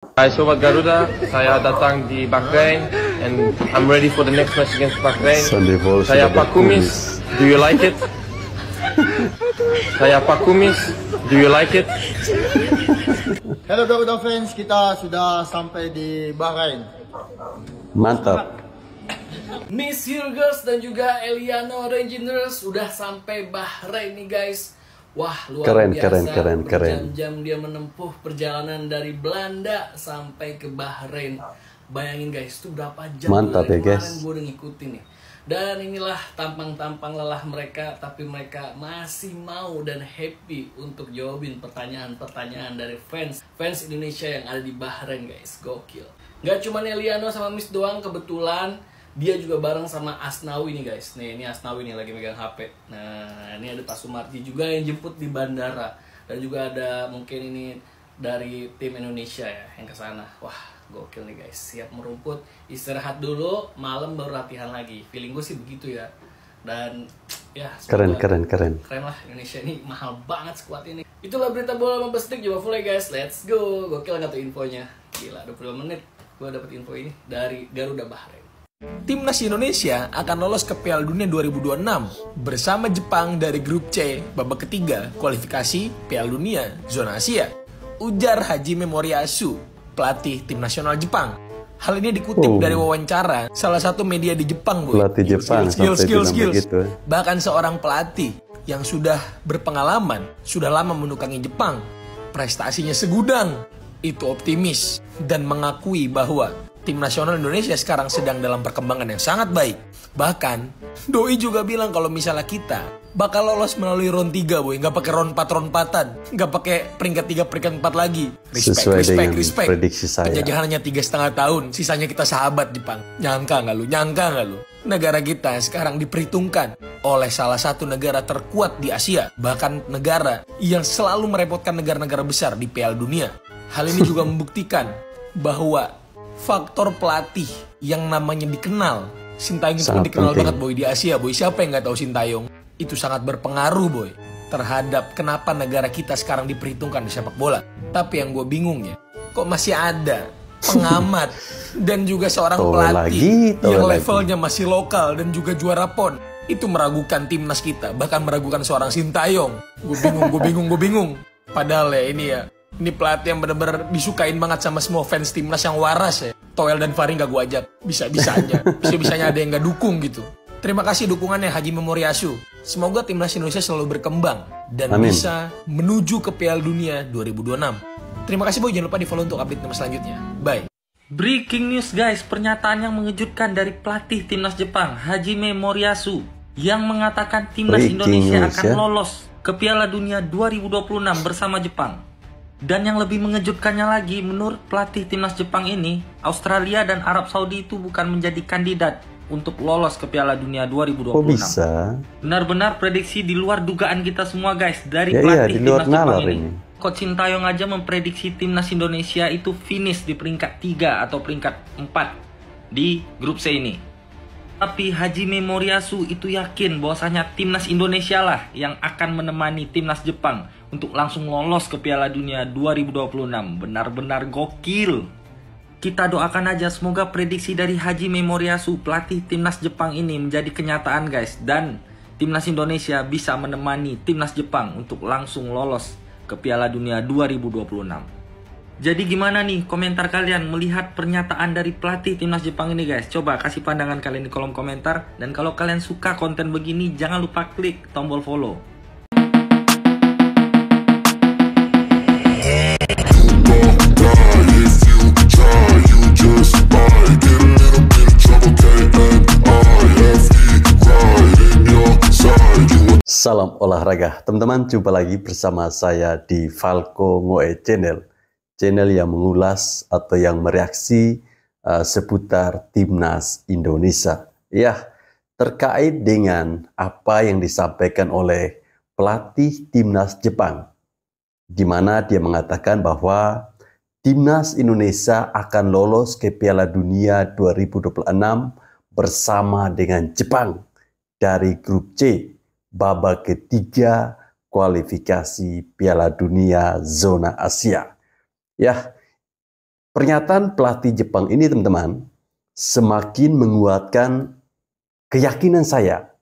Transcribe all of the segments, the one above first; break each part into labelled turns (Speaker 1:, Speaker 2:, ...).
Speaker 1: Hai Sobat Garuda, saya datang di Bahrain and I'm ready for the next match against Bahrain. Saya Pak Kumis, do you like it? Saya Pak Kumis, do you like it?
Speaker 2: Hello Garuda fans, kita sudah sampai di Bahrain.
Speaker 3: Mantap.
Speaker 4: Miss Hirgers dan juga Eliano Rangers sudah sampai Bahrain nih guys. Wah, luar biasa.
Speaker 3: Keren.
Speaker 4: Berjam-jam dia menempuh perjalanan dari Belanda sampai ke Bahrain. Bayangin guys, itu berapa jam.
Speaker 3: Mantap ya guys.
Speaker 4: Kemarin gue udah ngikutin nih. Dan inilah tampang-tampang lelah mereka, tapi mereka masih mau dan happy untuk jawabin pertanyaan-pertanyaan dari fans Indonesia yang ada di Bahrain guys. Gokil. Gak cuma Eliano sama Miss doang, kebetulan dia juga bareng sama Asnawi nih guys. Nih, ini Asnawi nih lagi megang HP. Nah, ini ada Pak Sumarji juga yang jemput di bandara. Dan juga ada mungkin ini dari tim Indonesia ya yang kesana. Wah, gokil nih guys. Siap merumput, istirahat dulu, malam baru latihan lagi. Feeling gue sih begitu ya. Dan ya
Speaker 3: Keren.
Speaker 4: keren lah, Indonesia ini mahal banget skuad ini. Itulah berita bola Mabes League. Coba full ya guys. Let's go. Gokil nggak tuh infonya? Gila, 25 menit gue dapet info ini dari Garuda Bahrain.
Speaker 5: Timnas Indonesia akan lolos ke Piala Dunia 2026 bersama Jepang dari grup C babak ketiga kualifikasi Piala Dunia zona Asia. Ujar Hajime Moriyasu, pelatih tim nasional Jepang. Hal ini dikutip dari wawancara salah satu media di Jepang, boy.
Speaker 3: Pelatih Jepang
Speaker 5: Skills.
Speaker 3: begitu.
Speaker 5: Bahkan seorang pelatih yang sudah berpengalaman, sudah lama menukangi Jepang, prestasinya segudang, itu optimis dan mengakui bahwa tim nasional Indonesia sekarang sedang dalam perkembangan yang sangat baik. Bahkan, Doi juga bilang kalau misalnya kita bakal lolos melalui round 3, boy. Nggak pakai round 4, nggak pakai peringkat 3, peringkat 4 lagi. Respect.
Speaker 3: Prediksi saya.
Speaker 5: Penjajahannya 3,5 tahun, sisanya kita sahabat Jepang. Nyangka nggak lu? Negara kita sekarang diperhitungkan oleh salah satu negara terkuat di Asia. Bahkan negara yang selalu merepotkan negara-negara besar di Piala Dunia. Hal ini juga membuktikan bahwa faktor pelatih yang namanya dikenal, Sintayong itu
Speaker 3: sangat
Speaker 5: dikenal
Speaker 3: penting
Speaker 5: banget boy di Asia boy. Siapa yang nggak tahu Sintayong? Itu sangat berpengaruh boy terhadap kenapa negara kita sekarang diperhitungkan di sepak bola. Tapi yang gue bingungnya, kok masih ada pengamat dan juga seorang pelatih yang levelnya masih lokal dan juga juara PON itu meragukan timnas kita, bahkan meragukan seorang Sintayong. Gue bingung. Padahal ya ini pelatih yang benar-benar disukain banget sama semua fans timnas yang waras ya. Toel dan Fahri gak gue ajak. Bisa-bisanya ada yang gak dukung gitu. Terima kasih dukungannya Hajime Moriyasu. Semoga timnas Indonesia selalu berkembang dan bisa menuju ke Piala Dunia 2026. Terima kasih boy, jangan lupa di follow untuk update timnas selanjutnya. Bye.
Speaker 6: Breaking news guys, pernyataan yang mengejutkan dari pelatih timnas Jepang Hajime Moriyasu yang mengatakan timnas Indonesia akan lolos ke Piala Dunia 2026 bersama Jepang. Dan yang lebih mengejutkannya lagi, menurut pelatih timnas Jepang ini, Australia dan Arab Saudi itu bukan menjadi kandidat untuk lolos ke Piala Dunia 2026.
Speaker 3: Kok bisa?
Speaker 6: Benar-benar prediksi di luar dugaan kita semua guys, dari pelatih timnas Jepang ini. Coach Sintayong aja memprediksi timnas Indonesia itu finish di peringkat 3 atau peringkat 4 di grup C ini. Tapi Hajime Moriyasu itu yakin bahwasanya timnas Indonesia lah yang akan menemani timnas Jepang untuk langsung lolos ke Piala Dunia 2026. Benar-benar gokil. Kita doakan aja semoga prediksi dari Hajime Moriyasu, pelatih timnas Jepang ini menjadi kenyataan guys. Dan timnas Indonesia bisa menemani timnas Jepang untuk langsung lolos ke Piala Dunia 2026. Jadi gimana nih komentar kalian melihat pernyataan dari pelatih timnas Jepang ini guys? Coba kasih pandangan kalian di kolom komentar. Dan kalau kalian suka konten begini, jangan lupa klik tombol follow.
Speaker 3: Salam olahraga, teman-teman, jumpa lagi bersama saya di Falco Ngoe Channel yang mengulas atau yang mereaksi seputar timnas Indonesia. Ya, terkait dengan apa yang disampaikan oleh pelatih timnas Jepang, di mana dia mengatakan bahwa timnas Indonesia akan lolos ke Piala Dunia 2026 bersama dengan Jepang dari grup C babak ketiga kualifikasi Piala Dunia zona Asia. Ya, Pernyataan pelatih Jepang ini teman-teman semakin menguatkan keyakinan saya.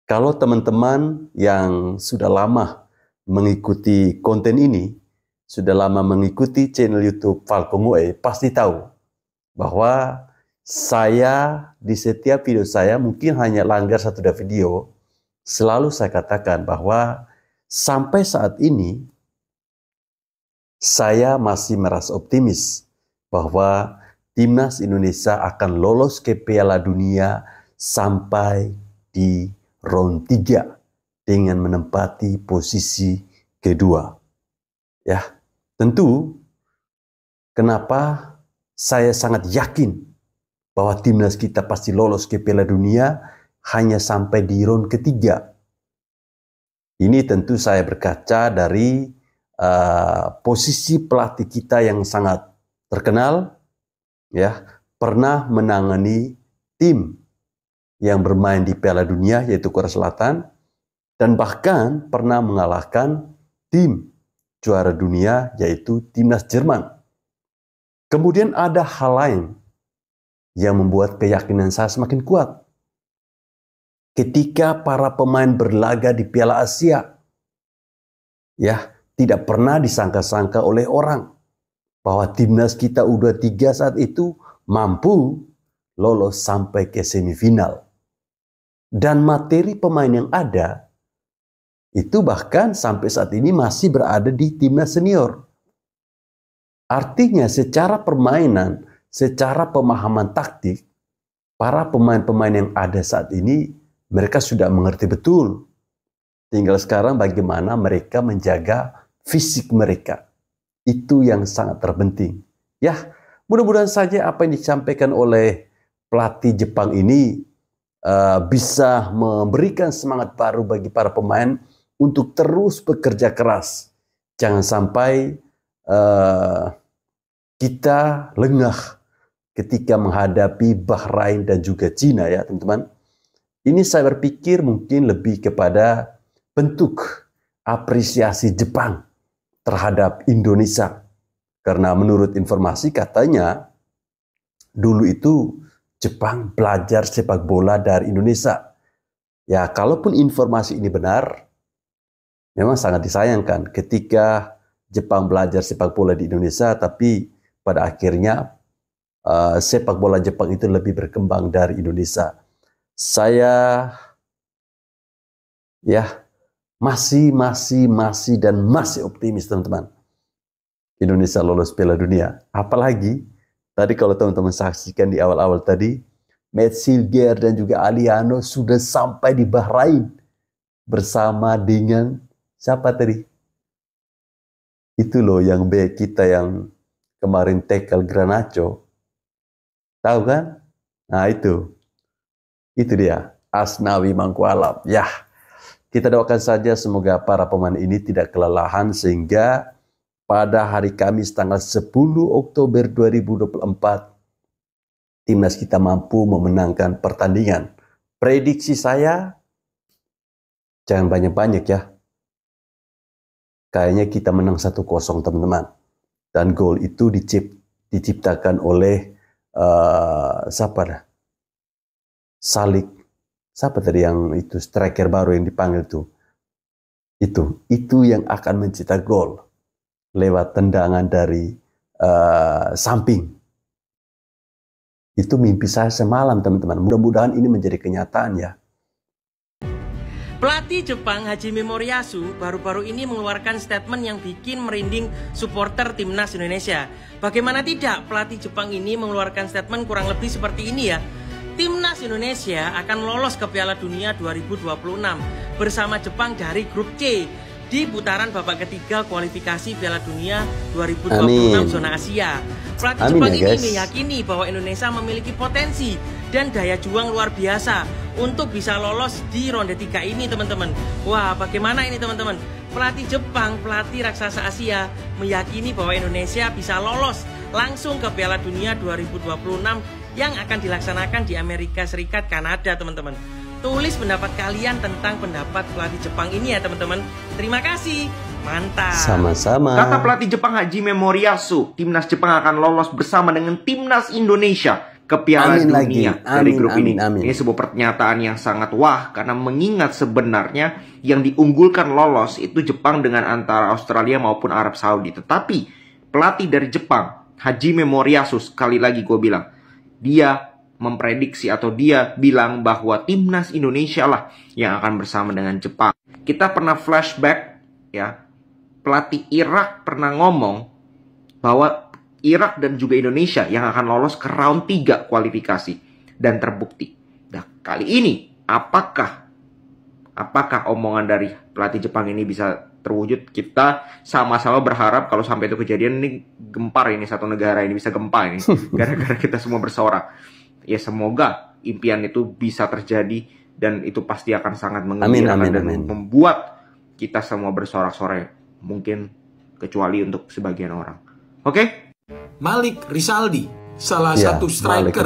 Speaker 3: Kalau teman-teman yang sudah lama mengikuti konten ini, sudah lama mengikuti channel YouTube Falco Ngoe, pasti tahu bahwa saya di setiap video saya, mungkin hanya langgar satu video, selalu saya katakan bahwa sampai saat ini saya masih merasa optimis bahwa timnas Indonesia akan lolos ke Piala Dunia sampai di round 3 dengan menempati posisi kedua. Ya, tentu kenapa saya sangat yakin bahwa timnas kita pasti lolos ke Piala Dunia hanya sampai di round ketiga. Ini tentu saya berkaca dari posisi pelatih kita yang sangat terkenal, ya, pernah menangani tim yang bermain di Piala Dunia yaitu Korea Selatan, dan bahkan pernah mengalahkan tim juara dunia yaitu timnas Jerman. Kemudian ada hal lain yang membuat keyakinan saya semakin kuat. Ketika para pemain berlaga di Piala Asia, ya, tidak pernah disangka-sangka oleh orang bahwa timnas kita U23 saat itu mampu lolos sampai ke semifinal. Dan materi pemain yang ada itu bahkan sampai saat ini masih berada di timnas senior. Artinya secara permainan, secara pemahaman taktik, para pemain-pemain yang ada saat ini mereka sudah mengerti betul. Tinggal sekarang bagaimana mereka menjaga fisik mereka. Itu yang sangat terpenting. Ya, mudah-mudahan saja apa yang disampaikan oleh pelatih Jepang ini bisa memberikan semangat baru bagi para pemain untuk terus bekerja keras. Jangan sampai kita lengah ketika menghadapi Bahrain dan juga Cina, ya teman-teman. Ini saya berpikir mungkin lebih kepada bentuk apresiasi Jepang terhadap Indonesia. Karena menurut informasi katanya dulu itu Jepang belajar sepak bola dari Indonesia. Ya, kalaupun informasi ini benar, memang sangat disayangkan ketika Jepang belajar sepak bola di Indonesia, tapi pada akhirnya sepak bola Jepang itu lebih berkembang dari Indonesia. Saya ya masih optimis teman-teman. Indonesia lolos Piala Dunia. Apalagi tadi kalau teman-teman saksikan di awal-awal tadi, Matt Silger dan juga Aliano sudah sampai di Bahrain bersama dengan siapa tadi? Itu loh yang back kita yang kemarin tackle Garnacho. Tahu kan? Nah itu dia, Asnawi Mangkualam. Ya, kita doakan saja semoga para pemain ini tidak kelelahan sehingga pada hari Kamis tanggal 10 Oktober 2024 timnas kita mampu memenangkan pertandingan. Prediksi saya jangan banyak-banyak ya. Kayaknya kita menang 1-0 teman-teman. Dan gol itu diciptakan oleh siapa dah? Salik. Siapa tadi yang itu striker baru yang dipanggil tuh? Itu yang akan mencetak gol lewat tendangan dari samping. Itu mimpi saya semalam teman-teman. Mudah-mudahan ini menjadi kenyataan ya.
Speaker 7: Pelatih Jepang Hajime Moriyasu baru-baru ini mengeluarkan statement yang bikin merinding supporter timnas Indonesia. Bagaimana tidak, pelatih Jepang ini mengeluarkan statement kurang lebih seperti ini ya. Timnas Indonesia akan lolos ke Piala Dunia 2026 bersama Jepang dari grup C di putaran babak ketiga kualifikasi Piala Dunia 2026 zona Asia. Pelatih Jepang ini meyakini bahwa Indonesia memiliki potensi dan daya juang luar biasa untuk bisa lolos di ronde 3 ini teman-teman. Wah, bagaimana ini teman-teman? Pelatih Jepang, pelatih raksasa Asia meyakini bahwa Indonesia bisa lolos langsung ke Piala Dunia 2026 yang akan dilaksanakan di Amerika Serikat, Kanada teman-teman. Tulis pendapat kalian tentang pendapat pelatih Jepang ini ya teman-teman. Terima kasih. Mantap.
Speaker 3: Sama-sama.
Speaker 8: Kata pelatih Jepang Hajime Moriyasu, timnas Jepang akan lolos bersama dengan timnas Indonesia ke Piala Dunia dari grup ini. Ini sebuah pernyataan yang sangat wah karena mengingat sebenarnya yang diunggulkan lolos itu Jepang dengan antara Australia maupun Arab Saudi. Tetapi pelatih dari Jepang, Hajime Moriyasu, sekali lagi gue bilang, dia memprediksi atau dia bilang bahwa timnas Indonesia lah yang akan bersama dengan Jepang. Kita pernah flashback ya, pelatih Irak pernah ngomong bahwa Irak dan juga Indonesia yang akan lolos ke round 3 kualifikasi dan terbukti. Nah, kali ini apakah omongan dari pelatih Jepang ini bisa terwujud? Kita sama-sama berharap kalau sampai itu kejadian, ini gempar ini satu negara ini bisa gempa ini gara-gara kita semua bersorak. Ya semoga impian itu bisa terjadi dan itu pasti akan sangat mengembirakan dan membuat kita semua bersorak-sorai, mungkin kecuali untuk sebagian orang. Oke?
Speaker 5: Malik Rizaldi, salah satu striker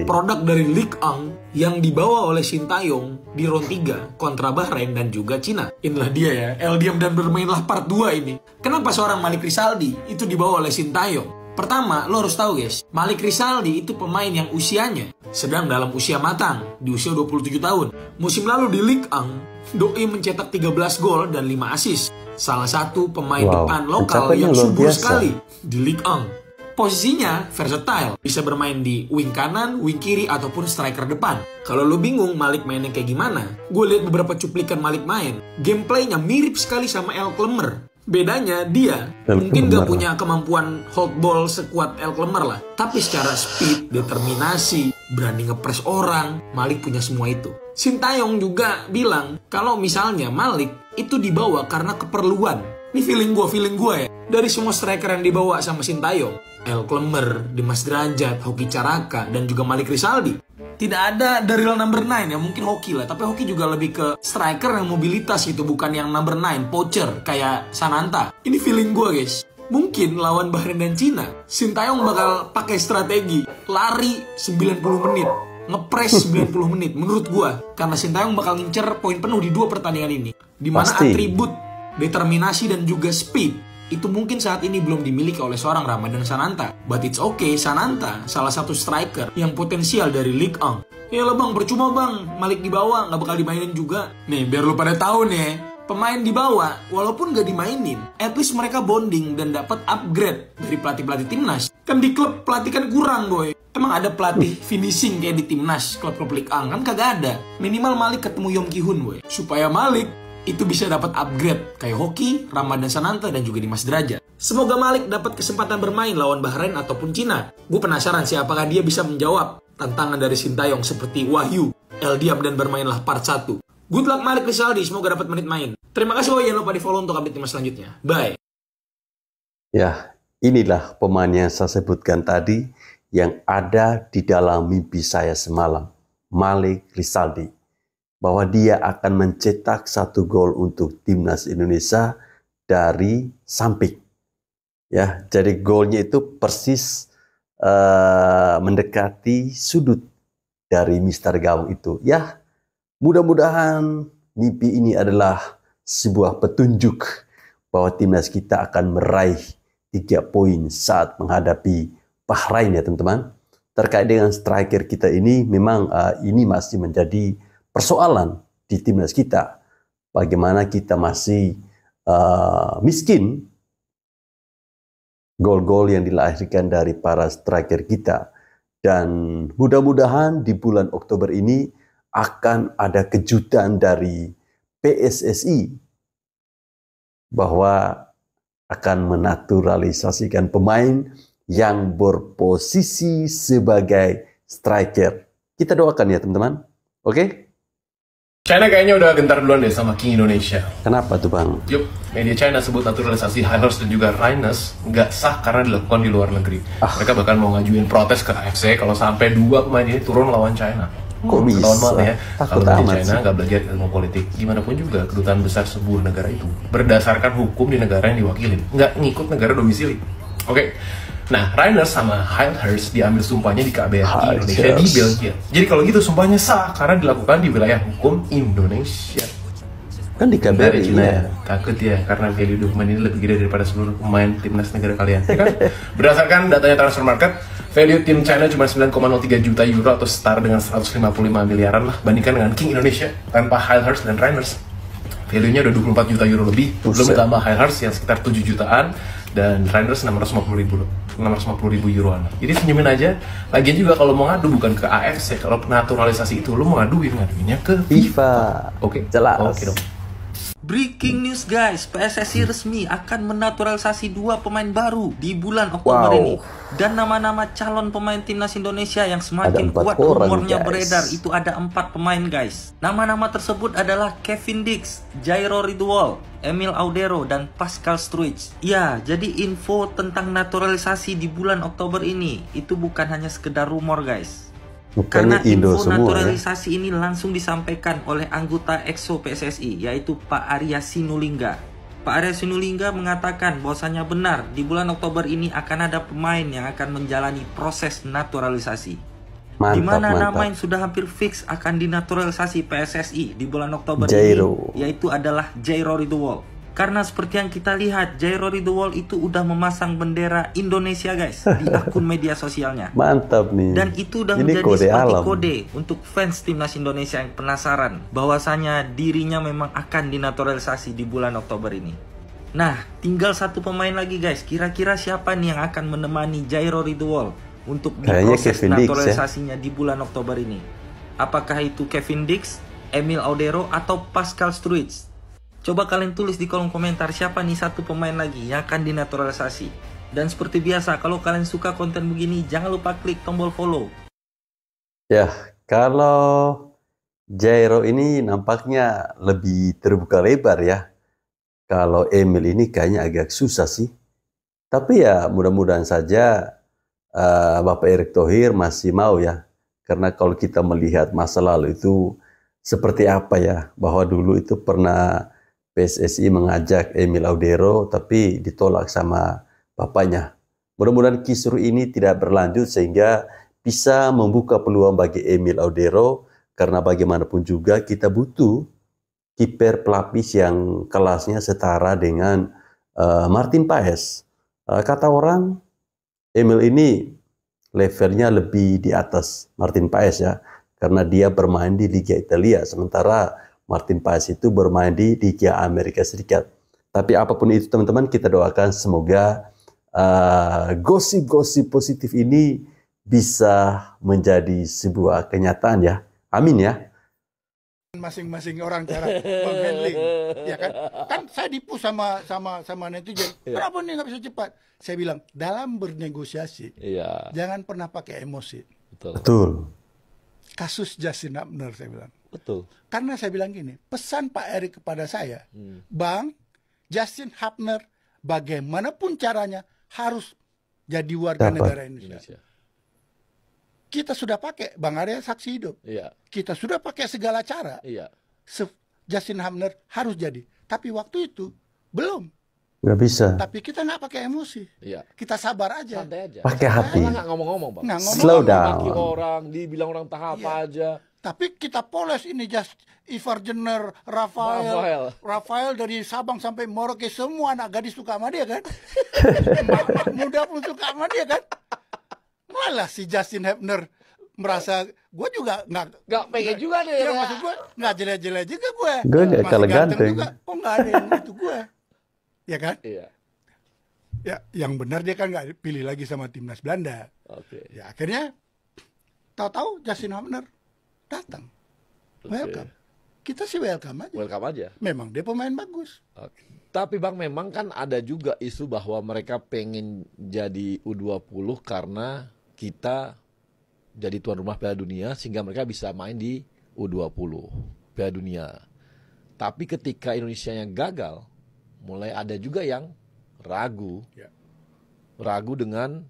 Speaker 5: produk dari Ligue 1 yang dibawa oleh Sintayong di round 3 kontra Bahrain dan juga Cina. Inilah dia ya, El Diam dan bermainlah part 2 ini. Kenapa seorang Malik Rizaldi itu dibawa oleh Sintayong? Pertama, lo harus tahu guys, Malik Rizaldi itu pemain yang usianya sedang dalam usia matang, di usia 27 tahun. Musim lalu di Ligue 1, Doi mencetak 13 gol dan 5 assist. Salah satu pemain depan lokal yang subur sekali di Ligue 1. Posisinya versatile, bisa bermain di wing kanan, wing kiri, ataupun striker depan. Kalau lo bingung Malik mainnya kayak gimana, gue lihat beberapa cuplikan Malik main. Gameplaynya mirip sekali sama El Clemer. Bedanya dia mungkin gak punya kemampuan hold ball sekuat El Clemer lah. Tapi secara speed, determinasi, berani ngepres orang, Malik punya semua itu. Sintayong juga bilang kalau misalnya Malik itu dibawa karena keperluan. Ini feeling gue ya. Dari semua striker yang dibawa sama Sintayong, El Clemer, Dimas Derajat, Hoki Caraka, dan juga Malik Rizaldi, tidak ada Daryl number 9 ya, mungkin Hoki lah. Tapi Hoki juga lebih ke striker yang mobilitas gitu, bukan yang number 9, poacher kayak Sananta. Ini feeling gue guys. Mungkin lawan Bahrain dan Cina, Sintayong bakal pakai strategi lari 90 menit, ngepres 90 menit menurut gue. Karena Sintayong bakal ngincer poin penuh di 2 pertandingan ini, dimana atribut determinasi dan juga speed itu mungkin saat ini belum dimiliki oleh seorang Ramadan Sananta. But it's okay, Sananta salah satu striker yang potensial dari Ligue 1. Ya lah bang, percuma bang, Malik dibawa, gak bakal dimainin juga. Nih, biar lu pada tahu nih, pemain dibawa, walaupun gak dimainin, at least mereka bonding dan dapat upgrade dari pelatih-pelatih timnas. Kan di klub pelatih kan kurang boy. Emang ada pelatih finishing kayak di timnas, klub-klub Ligue 1 kan kagak ada. Minimal Malik ketemu Yong Ki Hun boy, supaya Malik itu bisa dapat upgrade kayak Hoki, Ramadan Sananta, dan juga Dimas Derajat. Semoga Malik dapat kesempatan bermain lawan Bahrain ataupun Cina. Gue penasaran sih apakah dia bisa menjawab tantangan dari Sintayong seperti Wahyu, El Diam, dan bermainlah part 1. Good luck Malik Rizaldi, semoga dapat menit main. Terima kasih, jangan lupa di follow untuk update timnas selanjutnya. Bye.
Speaker 3: Ya, inilah pemain yang saya sebutkan tadi yang ada di dalam mimpi saya semalam, Malik Rizaldi. Bahwa dia akan mencetak 1 gol untuk timnas Indonesia dari samping. Ya, jadi golnya itu persis mendekati sudut dari Mister Gawang itu. Ya, mudah-mudahan mimpi ini adalah sebuah petunjuk bahwa timnas kita akan meraih 3 poin saat menghadapi Bahrain ya teman-teman. Terkait dengan striker kita ini, memang ini masih menjadi persoalan di timnas kita. Bagaimana kita masih miskin gol-gol yang dilahirkan dari para striker kita. Dan mudah-mudahan di bulan Oktober ini akan ada kejutan dari PSSI bahwa akan menaturalisasikan pemain yang berposisi sebagai striker. Kita doakan ya teman-teman. Oke?
Speaker 1: China kayaknya udah gentar duluan deh sama King Indonesia.
Speaker 3: Kenapa tuh bang?
Speaker 1: Yup, media China sebut naturalisasi Hailhurst dan juga Reines nggak sah karena dilakukan di luar negeri. Mereka bahkan mau ngajuin protes ke AFC kalau sampai 2 pemain ini turun lawan China.
Speaker 3: Kok bisa?
Speaker 1: Ya, kalau media China nggak belajar ilmu politik, gimana pun juga kedutaan besar sebuah negara itu berdasarkan hukum di negara yang diwakilin, nggak ngikut negara domisili. Oke. Nah, Reines sama Hailhurst diambil sumpahnya di KBRI Indonesia di Belgia. Jadi kalau gitu sumpahnya sah karena dilakukan di wilayah hukum Indonesia.
Speaker 3: Kan di KBRI
Speaker 1: Cina ya. Takut ya, karena value dokumen ini lebih gede daripada seluruh pemain timnas negara kalian. Ya kan? Berdasarkan datanya Transfer Market, value tim China cuma 9,03 juta euro atau setara dengan 155 miliaran lah, bandingkan dengan King Indonesia tanpa Heilhurst dan Reiners. Value-nya udah 24 juta euro lebih, belum ditambah Heilhurst yang sekitar 7 jutaan dan Reiners 650 ribu euroan. Jadi senyumin aja. Lagian juga kalau mau ngadu bukan ke AFC, kalau naturalisasi itu lu mau ngaduinnya ke FIFA. Oke,
Speaker 3: jelas.
Speaker 1: Oke dong.
Speaker 6: Breaking news guys, PSSI resmi akan menaturalisasi 2 pemain baru di bulan Oktober ini. Dan nama-nama calon pemain timnas Indonesia yang semakin kuat rumornya beredar itu ada 4 pemain guys. Nama-nama tersebut adalah Kevin Dix, Jairo Ridwal, Emil Audero, dan Pascal Struij. Ya, jadi info tentang naturalisasi di bulan Oktober ini itu bukan hanya sekedar rumor guys. Karena info naturalisasi ini langsung disampaikan oleh anggota EXO PSSI, yaitu Pak Arya Sinulinga. Pak Arya Sinulinga mengatakan bahwasanya benar di bulan Oktober ini akan ada pemain yang akan menjalani proses naturalisasi. Di mana nama yang sudah hampir fix akan dinaturalisasi PSSI di bulan Oktober ini, yaitu adalah Jairo Ridwal. Karena seperti yang kita lihat, Jairo Ridwal itu udah memasang bendera Indonesia guys di akun media sosialnya.
Speaker 3: Mantap nih.
Speaker 6: Dan itu udah menjadi seperti kode untuk fans timnas Indonesia yang penasaran bahwasanya dirinya memang akan dinaturalisasi di bulan Oktober ini. Nah, tinggal 1 pemain lagi guys. Kira-kira siapa nih yang akan menemani Jairo Ridwal untuk diproses naturalisasinya di bulan Oktober ini? Apakah itu Kevin Dix, Emil Audero, atau Pascal Struij? Coba kalian tulis di kolom komentar siapa nih 1 pemain lagi yang akan dinaturalisasi. Dan seperti biasa, kalau kalian suka konten begini, jangan lupa klik tombol follow.
Speaker 3: Ya, kalau Jairo ini nampaknya lebih terbuka lebar ya. Kalau Emil ini kayaknya agak susah sih. Tapi ya mudah-mudahan saja Bapak Erick Thohir masih mau ya. Karena kalau kita melihat masa lalu itu seperti apa ya. Bahwa dulu itu pernah PSSI mengajak Emil Audero tapi ditolak sama bapaknya. Mudah-mudahan kisru ini tidak berlanjut sehingga bisa membuka peluang bagi Emil Audero, karena bagaimanapun juga kita butuh kiper pelapis yang kelasnya setara dengan Martin Paes. Kata orang Emil ini levelnya lebih di atas Martin Paes ya, karena dia bermain di Liga Italia, sementara Martin Paes itu bermain di Liga Amerika Serikat. Tapi apapun itu teman-teman, kita doakan semoga gosip-gosip positif ini bisa menjadi sebuah kenyataan ya. Amin ya.
Speaker 9: Masing-masing orang cara menghandling, ya kan? Kan saya dipush sama netizen. Kenapa nih nggak bisa cepat? Saya bilang dalam bernegosiasi, jangan pernah pakai emosi.
Speaker 3: Betul.
Speaker 9: Kasus Justin Hubner saya bilang.
Speaker 10: Betul.
Speaker 9: Karena saya bilang gini, pesan Pak Erick kepada saya, Bang, Justin Hubner bagaimanapun caranya harus jadi warga negara Indonesia. Kita sudah pakai, Bang Arya saksi hidup. Kita sudah pakai segala cara. Justin Hubner harus jadi. Tapi waktu itu belum.
Speaker 3: Nggak bisa.
Speaker 9: Tapi kita nggak pakai emosi. Kita sabar aja.
Speaker 10: Santai aja.
Speaker 3: Pakai hati.
Speaker 10: Nggak ngomong-ngomong, Bang.
Speaker 3: Slow down.
Speaker 10: Maki orang, dibilang orang tahap aja.
Speaker 9: Tapi kita poles ini Ivar Jenner, Rafael dari Sabang sampai Merauke, semua anak gadis suka sama dia kan. Mak muda pun suka sama dia kan. Malah si Justin Hubner merasa gue juga nggak
Speaker 10: pengen juga deh.
Speaker 9: Ya, maksud gue nggak jelek-jelek juga gue.
Speaker 3: Gue nggak kalah ganteng.
Speaker 9: Kok nggak ada yang itu gue, ya kan? Ya, yang benar dia kan nggak pilih lagi sama timnas Belanda. Ya akhirnya tahu-tahu Justin Hubner datang. Welcome. Kita sih welcome aja.
Speaker 10: Welcome aja.
Speaker 9: Memang dia pemain bagus.
Speaker 10: Tapi Bang, memang kan ada juga isu bahwa mereka pengen jadi U20 karena kita jadi tuan rumah Piala Dunia sehingga mereka bisa main di U20 Piala Dunia. Tapi ketika Indonesia yang gagal, mulai ada juga yang ragu. Ragu dengan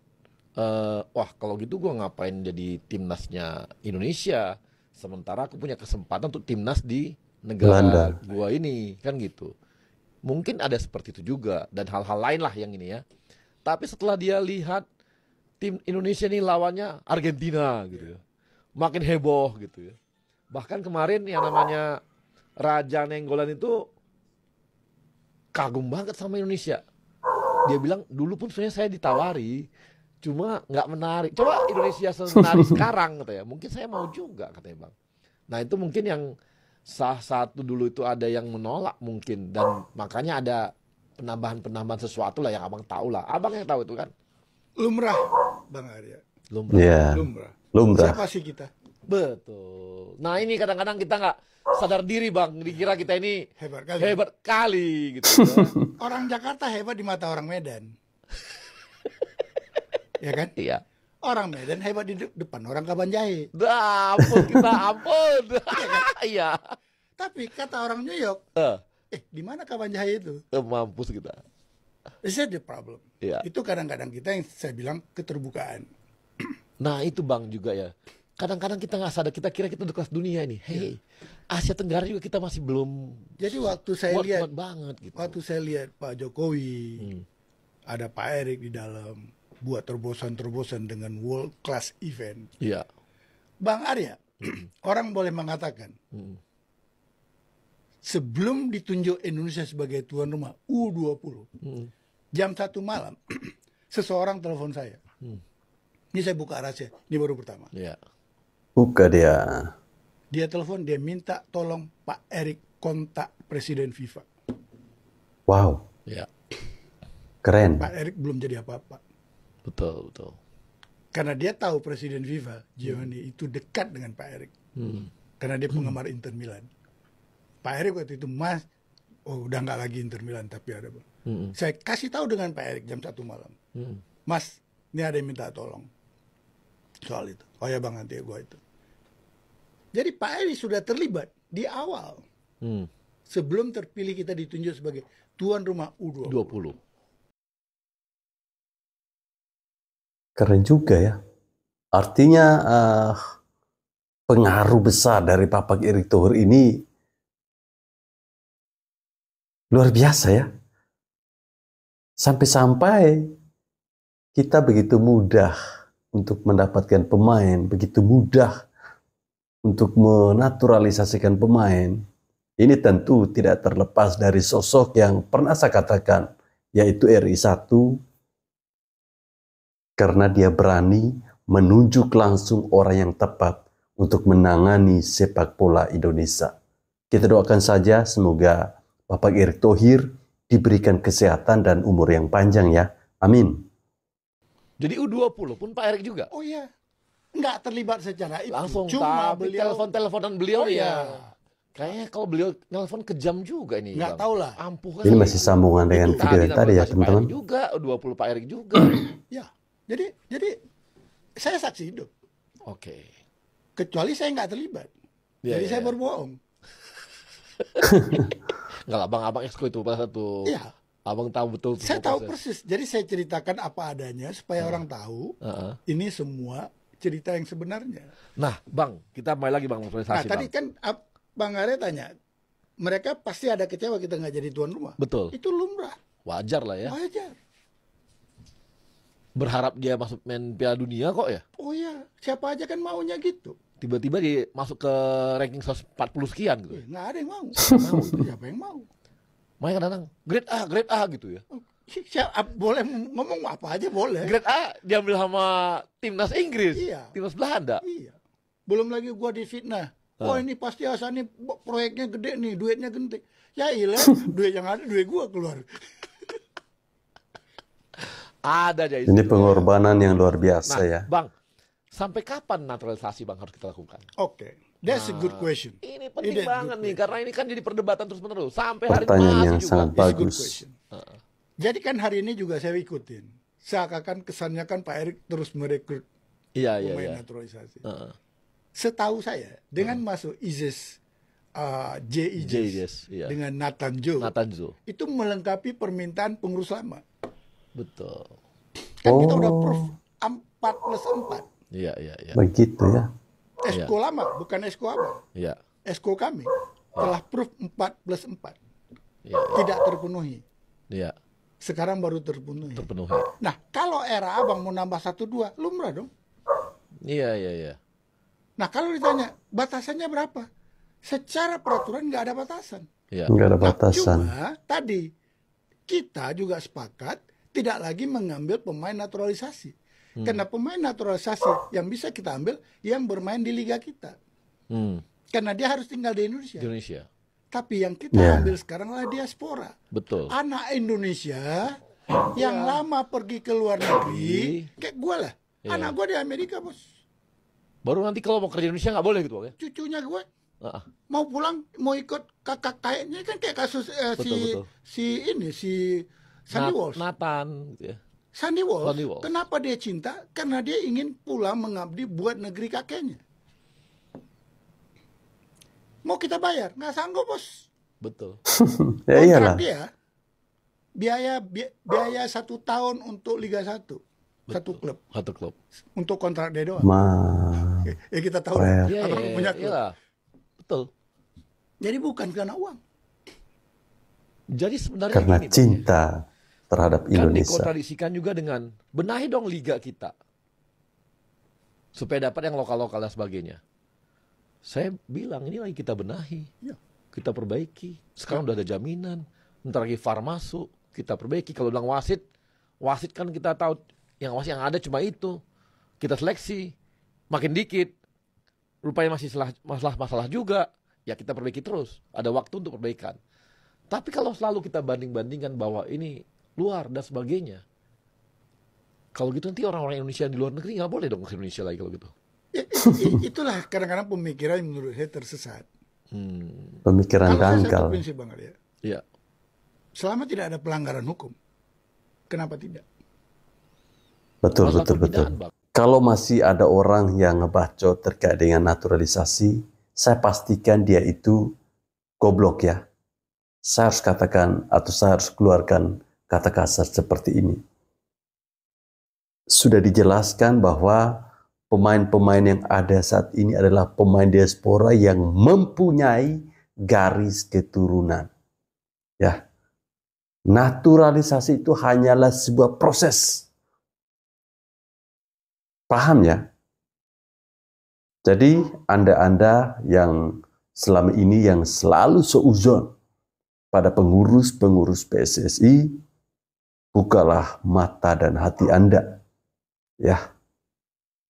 Speaker 10: wah kalau gitu gue ngapain jadi timnasnya Indonesia, sementara aku punya kesempatan untuk timnas di negara gua ini, kan gitu. Mungkin ada seperti itu juga dan hal-hal lain lah yang ini ya. Tapi setelah dia lihat tim Indonesia ini lawannya Argentina gitu, makin heboh gitu ya. Bahkan kemarin yang namanya Raja Nenggolan itu kagum banget sama Indonesia. Dia bilang dulu pun sebenarnya saya ditawari, cuma nggak menarik. Coba Indonesia menarik sekarang katanya. Mungkin saya mau juga katanya Bang. Nah itu mungkin yang satu dulu itu ada yang menolak mungkin, dan makanya ada penambahan sesuatu lah yang abang tahu lah. Abang yang tahu itu kan.
Speaker 9: Lumrah, Bang Arya.
Speaker 10: Lumrah.
Speaker 3: Yeah. Lumrah.
Speaker 9: Siapa sih kita?
Speaker 10: Betul. Nah ini kadang-kadang kita nggak sadar diri Bang, dikira kita ini hebat kali gitu. Ya.
Speaker 9: Orang Jakarta hebat di mata orang Medan. Ya kan?
Speaker 10: Iya.
Speaker 9: Orang Medan hebat di depan orang Kabanjahe.
Speaker 10: Ampun kita, ampun. Iya.
Speaker 9: Tapi kata orang New York, di mana Kabanjahe itu?
Speaker 10: Mampus kita.
Speaker 9: This is the problem.
Speaker 10: Iya.
Speaker 9: Itu kadang-kadang kita yang saya bilang keterbukaan.
Speaker 10: Nah itu Bang juga ya. Kadang-kadang kita nggak sadar, kita kira kita udah kelas dunia ini. Hey, Asia Tenggara juga kita masih belum.
Speaker 9: Jadi waktu saya lihat
Speaker 10: banget gitu.
Speaker 9: Waktu saya lihat Pak Jokowi, ada Pak Erik di dalam, buat terobosan-terobosan dengan world class event.
Speaker 10: Iya.
Speaker 9: Bang Arya, orang boleh mengatakan, sebelum ditunjuk Indonesia sebagai tuan rumah U20, jam 1 malam, seseorang telepon saya. Ini saya buka rahasia, ini baru pertama.
Speaker 10: Iya.
Speaker 3: Buka dia.
Speaker 9: Dia telepon, dia minta tolong Pak Erik kontak Presiden FIFA.
Speaker 3: Wow.
Speaker 10: Iya.
Speaker 3: Keren.
Speaker 9: Pak Erik belum jadi apa-apa.
Speaker 10: Betul, betul.
Speaker 9: Karena dia tahu Presiden FIFA, Giovanni, itu dekat dengan Pak Erik. Karena dia penggemar Inter Milan. Pak Erik waktu itu, udah nggak lagi Inter Milan, tapi ada. Saya kasih tahu dengan Pak Erik jam 1 malam. Mas, ini ada yang minta tolong. Soal itu. Oh ya Bang, nanti gua itu. Jadi Pak Erik sudah terlibat di awal. Sebelum terpilih kita ditunjuk sebagai tuan rumah U20.
Speaker 3: Keren juga ya. Artinya pengaruh besar dari Bapak Erick Thohir ini luar biasa ya. Sampai-sampai kita begitu mudah untuk mendapatkan pemain, begitu mudah untuk menaturalisasikan pemain. Ini tentu tidak terlepas dari sosok yang pernah saya katakan, yaitu RI1, karena dia berani menunjuk langsung orang yang tepat untuk menangani sepak bola Indonesia. Kita doakan saja semoga Bapak Erick Thohir diberikan kesehatan dan umur yang panjang ya. Amin.
Speaker 10: Jadi U20 pun Pak Erik juga?
Speaker 9: Oh iya. Nggak terlibat secara itu.
Speaker 10: Langsung
Speaker 9: cuma beliau
Speaker 10: telepon-teleponan beliau ya. Kayaknya kalau beliau nelfon kejam juga ini.
Speaker 9: Nggak tahu lah.
Speaker 10: Ampuh kan.
Speaker 3: Ini masih sambungan dengan video yang tadi ya teman-teman.
Speaker 10: Juga U20 Pak Erik juga.
Speaker 9: Ya. Jadi saya saksi hidup.
Speaker 10: Oke.
Speaker 9: Kecuali saya nggak terlibat. Jadi saya berbohong.
Speaker 10: Enggak lah, abang exco itu pada satu.
Speaker 9: Iya.
Speaker 10: Abang tahu betul.
Speaker 9: Saya tahu persis. Jadi saya ceritakan apa adanya supaya orang tahu. Ini semua cerita yang sebenarnya.
Speaker 10: Nah, Bang, kita mulai lagi Bang
Speaker 9: Nah, tadi kan Bang Arya tanya, mereka pasti ada kecewa kita nggak jadi tuan rumah.
Speaker 10: Betul.
Speaker 9: Itu lumrah.
Speaker 10: Wajar lah ya.
Speaker 9: Wajar.
Speaker 10: Berharap dia masuk main Piala Dunia kok ya?
Speaker 9: Oh iya, siapa aja kan maunya gitu.
Speaker 10: Tiba-tiba dia masuk ke ranking 140 sekian gitu.
Speaker 9: Nggak ada yang mau. Siapa yang mau?
Speaker 10: Makanya kadang-kadang grade A gitu ya.
Speaker 9: Boleh ngomong apa aja boleh.
Speaker 10: Grade A diambil sama timnas Inggris, timnas Belanda.
Speaker 9: Iya. Belum lagi gua difitnah. Oh ini pasti Hasan nih proyeknya gede nih, duitnya gede. Ya ilah, duit yang ada duit gua keluar.
Speaker 10: Ada aja.
Speaker 3: Ini pengorbanan yang luar biasa ya.
Speaker 10: Bang, sampai kapan naturalisasi Bang harus kita lakukan?
Speaker 9: Oke, that's a good question.
Speaker 10: Ini penting banget nih, karena ini kan jadi perdebatan terus-menerus. Sampai hari ini
Speaker 3: pertanyaan
Speaker 10: masih
Speaker 3: yang
Speaker 10: juga.
Speaker 3: sangat bagus.
Speaker 9: Jadi kan hari ini juga saya ikutin. Seakan kesannya kan Pak Erik terus merekrut pemain naturalisasi. Setahu saya, dengan masuk ISIS, JIS, dengan Nathan Joe, itu melengkapi permintaan pengurus lama.
Speaker 10: Betul.
Speaker 9: Kan kita udah proof 4+4.
Speaker 10: Iya.
Speaker 3: Begitu ya.
Speaker 9: Esko lama, bukan esko apa.
Speaker 10: Iya.
Speaker 9: Esko kami telah proof 4+4. Tidak terpenuhi.
Speaker 10: Iya.
Speaker 9: Sekarang baru terpenuhi.
Speaker 10: Nah,
Speaker 9: kalau era abang mau nambah 1-2, lumrah dong.
Speaker 10: Iya.
Speaker 9: Nah, kalau ditanya batasannya berapa? Secara peraturan nggak ada batasan.
Speaker 10: Iya.
Speaker 3: Nggak ada batasan.
Speaker 9: Cuma tadi kita juga sepakat tidak lagi mengambil pemain naturalisasi. Karena pemain naturalisasi yang bisa kita ambil yang bermain di liga kita. Karena dia harus tinggal di Indonesia. Tapi yang kita ambil sekarang adalah diaspora.
Speaker 10: Betul.
Speaker 9: Anak Indonesia yang lama pergi ke luar negeri, kayak gue lah. Anak gue di Amerika, bos.
Speaker 10: Baru nanti kalau mau kerja di Indonesia nggak boleh gitu, ya?
Speaker 9: Cucunya gue mau pulang, mau ikut kakak kayaknya kan kayak kasus si Sandy Walsh.
Speaker 10: Nathan, gitu ya.
Speaker 9: Sandy Walsh. Kenapa dia cinta? Karena dia ingin pulang mengabdi buat negeri kakeknya. Mau kita bayar? Nggak sanggup, bos.
Speaker 10: Betul.
Speaker 3: Ya iyalah.
Speaker 9: Dia biaya 1 tahun untuk Liga 1. Satu klub. Untuk kontrak dia doang. Ya kita tahu. Punya klub.
Speaker 10: Iya. Betul.
Speaker 9: Jadi bukan karena uang.
Speaker 10: Jadi sebenarnya
Speaker 3: karena
Speaker 10: gini,
Speaker 3: cinta terhadap Indonesia.
Speaker 10: Kan dikontradisikan juga dengan benahi dong liga kita. Supaya dapat yang lokal-lokal dan sebagainya. Saya bilang ini lagi kita benahi. Kita perbaiki. Sekarang udah ada jaminan. Ntar lagi VAR masuk, kita perbaiki. Kalau bilang wasit kan kita tahu yang wasit yang ada cuma itu. Kita seleksi. Makin dikit. Rupanya masih masalah juga. Ya kita perbaiki terus. Ada waktu untuk perbaikan. Tapi kalau selalu kita banding-bandingkan bahwa ini luar dan sebagainya. Kalau gitu nanti orang-orang Indonesia di luar negeri nggak boleh dong ke Indonesia lagi kalau gitu.
Speaker 9: Itulah kadang-kadang pemikiran yang menurut saya tersesat.
Speaker 3: Pemikiran dangkal.
Speaker 9: Kalau saya prinsip Bang Arya.
Speaker 10: Iya.
Speaker 9: Selama tidak ada pelanggaran hukum, kenapa tidak?
Speaker 3: Betul. Kalau masih ada orang yang ngebacot terkait dengan naturalisasi, saya pastikan dia itu goblok ya. Saya harus katakan atau saya harus keluarkan kata kasar seperti ini. Sudah dijelaskan bahwa pemain-pemain yang ada saat ini adalah pemain diaspora yang mempunyai garis keturunan. Ya. Naturalisasi itu hanyalah sebuah proses. Paham ya? Jadi Anda-Anda yang selama ini yang selalu seuzon pada pengurus-pengurus PSSI, bukalah mata dan hati Anda. Ya.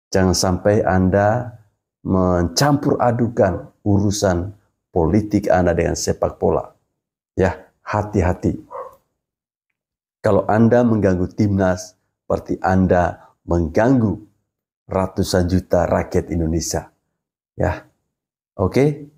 Speaker 3: Jangan sampai Anda mencampur adukan urusan politik Anda dengan sepak bola. Ya, hati-hati. Kalau Anda mengganggu timnas, berarti Anda mengganggu ratusan juta rakyat Indonesia. Ya, oke?